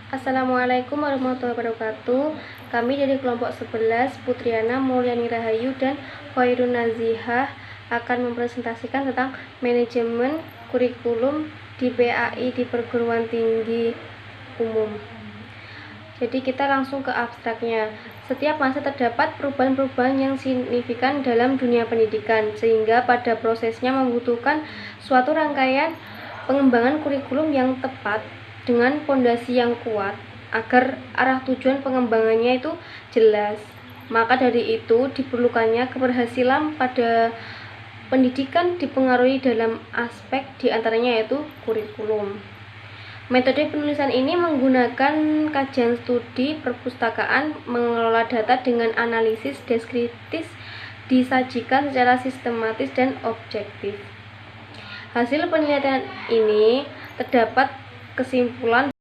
Assalamualaikum warahmatullahi wabarakatuh. Kami dari kelompok 11, Putriana Mulyani Rahayu dan Khairun Nazihah akan mempresentasikan tentang manajemen kurikulum di PAI di perguruan tinggi umum. Jadi kita langsung ke abstraknya. Setiap masa terdapat perubahan-perubahan yang signifikan dalam dunia pendidikan, sehingga pada prosesnya membutuhkan suatu rangkaian pengembangan kurikulum yang tepat dengan fondasi yang kuat agar arah tujuan pengembangannya itu jelas. Maka dari itu diperlukannya keberhasilan pada pendidikan dipengaruhi dalam aspek diantaranya yaitu kurikulum. Metode penulisan ini menggunakan kajian studi perpustakaan, mengelola data dengan analisis deskriptif, disajikan secara sistematis dan objektif. Hasil penelitian ini terdapat kesimpulan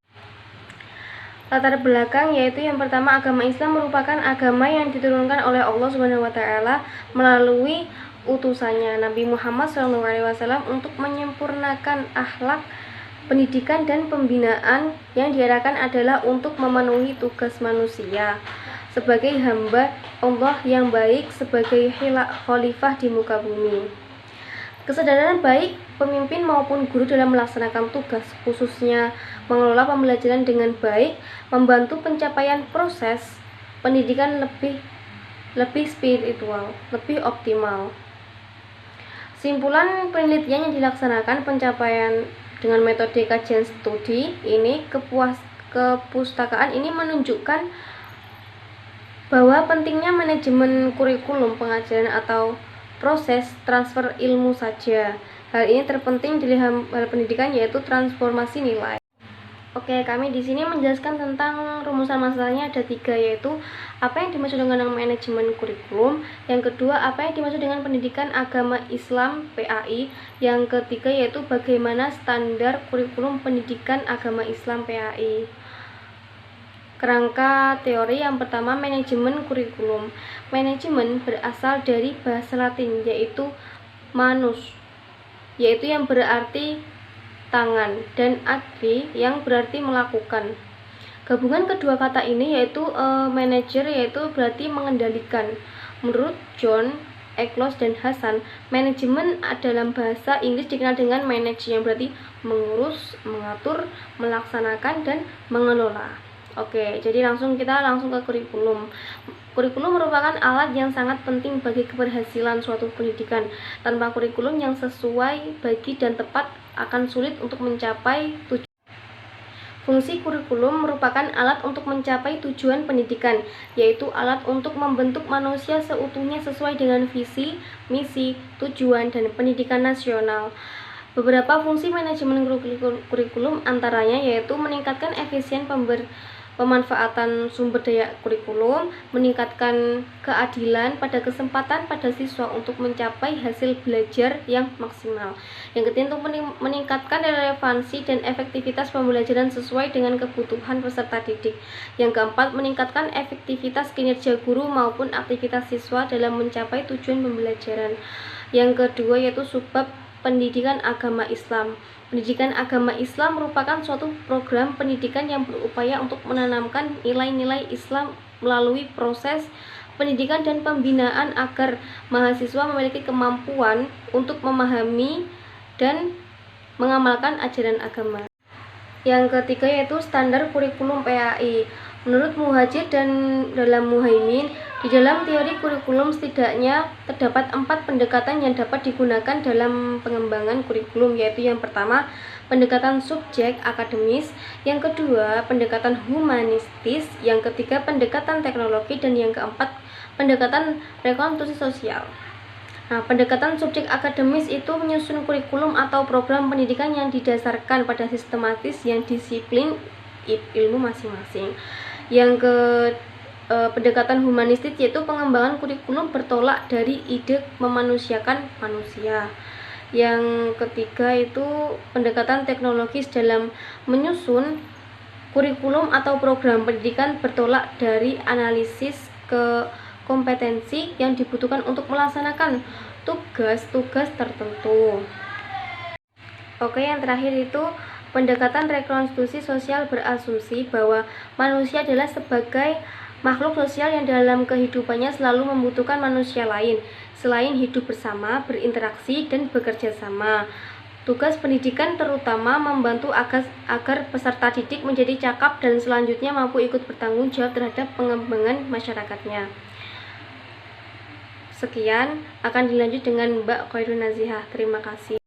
latar belakang, yaitu yang pertama, agama Islam merupakan agama yang diturunkan oleh Allah SWT melalui utusannya Nabi Muhammad SAW untuk menyempurnakan akhlak. Pendidikan dan pembinaan yang diarahkan adalah untuk memenuhi tugas manusia sebagai hamba Allah yang baik, sebagai khalifah di muka bumi. Kesadaran baik pemimpin maupun guru dalam melaksanakan tugas, khususnya mengelola pembelajaran dengan baik, membantu pencapaian proses pendidikan lebih spiritual, lebih optimal. Simpulan penelitian yang dilaksanakan pencapaian dengan metode kajian studi ini, kepustakaan ini menunjukkan bahwa pentingnya manajemen kurikulum pengajaran atau proses transfer ilmu saja. Hal ini terpenting dalam hal pendidikan, yaitu transformasi nilai. Oke, kami di sini menjelaskan tentang rumusan masalahnya ada 3, yaitu apa yang dimaksud dengan manajemen kurikulum, yang kedua apa yang dimaksud dengan pendidikan agama Islam PAI, yang ketiga yaitu bagaimana standar kurikulum pendidikan agama Islam PAI. Kerangka teori yang pertama, manajemen kurikulum. Manajemen berasal dari bahasa Latin yaitu manus, yaitu yang berarti tangan, dan agri yang berarti melakukan. Gabungan kedua kata ini yaitu manager, yaitu berarti mengendalikan. Menurut John, Eccles, dan Hasan, manajemen dalam bahasa Inggris dikenal dengan manage, yang berarti mengurus, mengatur, melaksanakan, dan mengelola. Oke, jadi kita langsung ke kurikulum. Kurikulum merupakan alat yang sangat penting bagi keberhasilan suatu pendidikan. Tanpa kurikulum yang sesuai, bagi dan tepat, akan sulit untuk mencapai tujuan. Fungsi kurikulum merupakan alat untuk mencapai tujuan pendidikan, yaitu alat untuk membentuk manusia seutuhnya sesuai dengan visi, misi, tujuan, dan pendidikan nasional. Beberapa fungsi manajemen kurikulum antaranya yaitu meningkatkan efisien pemanfaatan sumber daya kurikulum, meningkatkan keadilan pada kesempatan pada siswa untuk mencapai hasil belajar yang maksimal. Yang ketiga, untuk meningkatkan relevansi dan efektivitas pembelajaran sesuai dengan kebutuhan peserta didik. Yang keempat, meningkatkan efektivitas kinerja guru maupun aktivitas siswa dalam mencapai tujuan pembelajaran. Yang kedua yaitu subbab pendidikan agama Islam. Pendidikan agama Islam merupakan suatu program pendidikan yang berupaya untuk menanamkan nilai-nilai Islam melalui proses pendidikan dan pembinaan agar mahasiswa memiliki kemampuan untuk memahami dan mengamalkan ajaran agama. Yang ketiga yaitu standar kurikulum PAI. Menurut Muhajir dan dalam Muhaimin, di dalam teori kurikulum setidaknya terdapat 4 pendekatan yang dapat digunakan dalam pengembangan kurikulum, yaitu yang pertama, pendekatan subjek akademis, yang kedua, pendekatan humanistis, yang ketiga, pendekatan teknologi, dan yang keempat, pendekatan rekonstruksi sosial. Nah, pendekatan subjek akademis itu menyusun kurikulum atau program pendidikan yang didasarkan pada sistematis yang disiplin ilmu masing-masing. Yang pendekatan humanistis yaitu pengembangan kurikulum bertolak dari ide memanusiakan manusia. Yang ketiga itu pendekatan teknologis dalam menyusun kurikulum atau program pendidikan bertolak dari analisis kompetensi yang dibutuhkan untuk melaksanakan tugas-tugas tertentu. Oke, yang terakhir itu Pendekatan rekonstruksi sosial berasumsi bahwa manusia adalah sebagai makhluk sosial yang dalam kehidupannya selalu membutuhkan manusia lain, selain hidup bersama, berinteraksi, dan bekerja sama. Tugas pendidikan terutama membantu agar peserta didik menjadi cakap dan selanjutnya mampu ikut bertanggung jawab terhadap pengembangan masyarakatnya. Sekian, akan dilanjut dengan Mbak Khairun Nazihah. Terima kasih.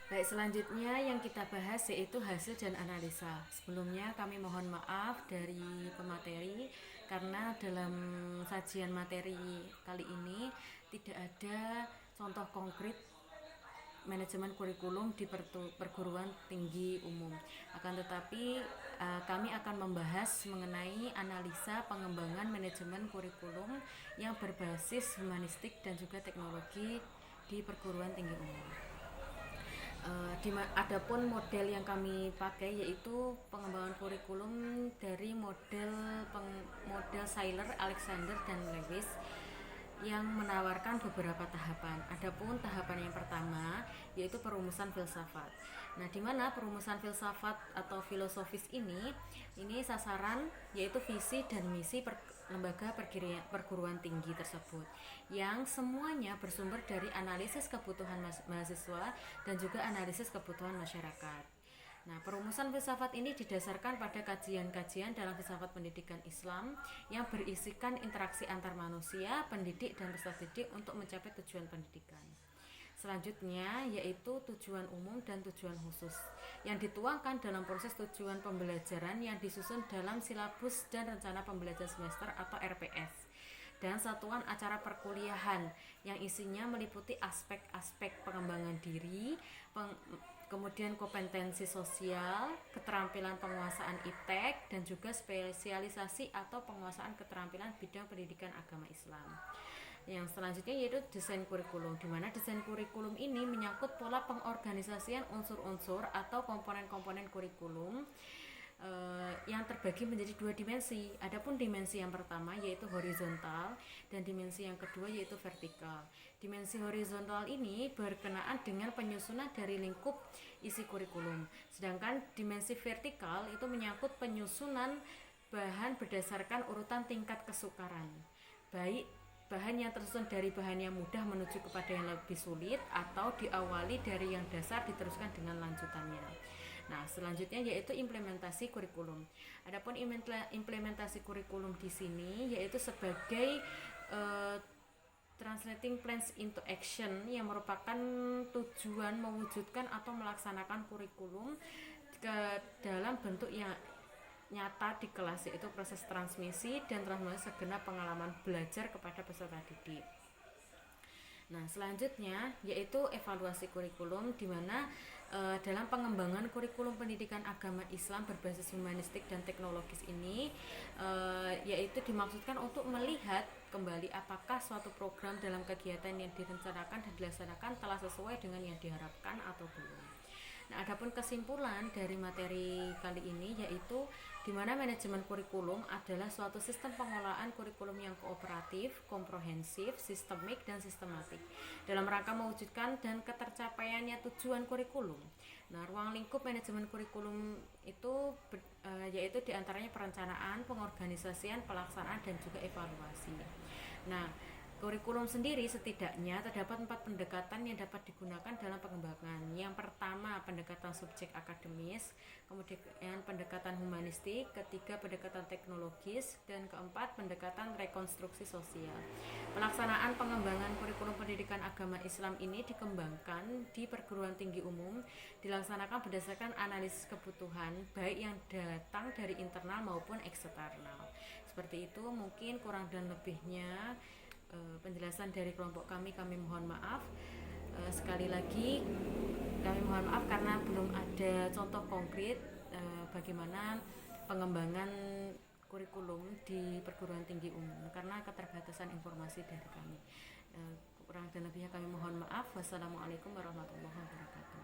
Baik, selanjutnya yang kita bahas yaitu hasil dan analisa. Sebelumnya kami mohon maaf dari pemateri karena dalam sajian materi kali ini tidak ada contoh konkret manajemen kurikulum di perguruan tinggi umum. Akan tetapi kami akan membahas mengenai analisa pengembangan manajemen kurikulum yang berbasis humanistik dan juga teknologi di perguruan tinggi umum. Adapun model yang kami pakai yaitu pengembangan kurikulum dari model Seiler, Alexander, dan Lewis yang menawarkan beberapa tahapan. Adapun tahapan yang pertama yaitu perumusan filsafat. Nah, di mana perumusan filsafat atau filosofis ini sasaran yaitu visi dan misi lembaga perguruan tinggi tersebut, yang semuanya bersumber dari analisis kebutuhan mahasiswa dan juga analisis kebutuhan masyarakat. Nah, perumusan filsafat ini didasarkan pada kajian-kajian dalam filsafat pendidikan Islam yang berisikan interaksi antar manusia, pendidik, dan peserta didik untuk mencapai tujuan pendidikan. Selanjutnya yaitu tujuan umum dan tujuan khusus yang dituangkan dalam proses tujuan pembelajaran yang disusun dalam silabus dan rencana pembelajaran semester atau RPS, dan satuan acara perkuliahan yang isinya meliputi aspek-aspek pengembangan diri, kemudian kompetensi sosial, keterampilan penguasaan iptek, dan juga spesialisasi atau penguasaan keterampilan bidang pendidikan agama Islam. Yang selanjutnya yaitu desain kurikulum, di mana desain kurikulum ini menyangkut pola pengorganisasian unsur-unsur atau komponen-komponen kurikulum yang terbagi menjadi dua dimensi. Adapun dimensi yang pertama yaitu horizontal dan dimensi yang kedua yaitu vertikal. Dimensi horizontal ini berkenaan dengan penyusunan dari lingkup isi kurikulum, sedangkan dimensi vertikal itu menyangkut penyusunan bahan berdasarkan urutan tingkat kesukaran, baik bahan yang tersusun dari bahan yang mudah menuju kepada yang lebih sulit atau diawali dari yang dasar diteruskan dengan lanjutannya. Nah, selanjutnya yaitu implementasi kurikulum. Adapun implementasi kurikulum di sini yaitu sebagai translating plans into action, yang merupakan tujuan mewujudkan atau melaksanakan kurikulum ke dalam bentuk yang nyata di kelas, yaitu proses transmisi dan transmisi segenap pengalaman belajar kepada peserta didik. Nah, selanjutnya yaitu evaluasi kurikulum, di mana dalam pengembangan kurikulum pendidikan agama Islam berbasis humanistik dan teknologis ini yaitu dimaksudkan untuk melihat kembali apakah suatu program dalam kegiatan yang direncanakan dan dilaksanakan telah sesuai dengan yang diharapkan atau belum. Nah, adapun kesimpulan dari materi kali ini yaitu di mana manajemen kurikulum adalah suatu sistem pengelolaan kurikulum yang kooperatif, komprehensif, sistemik, dan sistematik dalam rangka mewujudkan dan ketercapaiannya tujuan kurikulum. Nah, ruang lingkup manajemen kurikulum itu yaitu diantaranya perencanaan, pengorganisasian, pelaksanaan, dan juga evaluasi. Nah, kurikulum sendiri setidaknya terdapat 4 pendekatan yang dapat digunakan dalam pengembangan. Yang pertama, pendekatan subjek akademis, kemudian pendekatan humanistik, ketiga pendekatan teknologis, dan keempat pendekatan rekonstruksi sosial. Pelaksanaan pengembangan kurikulum pendidikan agama Islam ini dikembangkan di perguruan tinggi umum, dilaksanakan berdasarkan analisis kebutuhan baik yang datang dari internal maupun eksternal. Seperti itu, mungkin kurang dan lebihnya penjelasan dari kelompok kami mohon maaf. Sekali lagi kami mohon maaf karena belum ada contoh konkret bagaimana pengembangan kurikulum di perguruan tinggi umum karena keterbatasan informasi dari kami. Kurang dan lebihnya kami mohon maaf. Wassalamualaikum warahmatullahi wabarakatuh.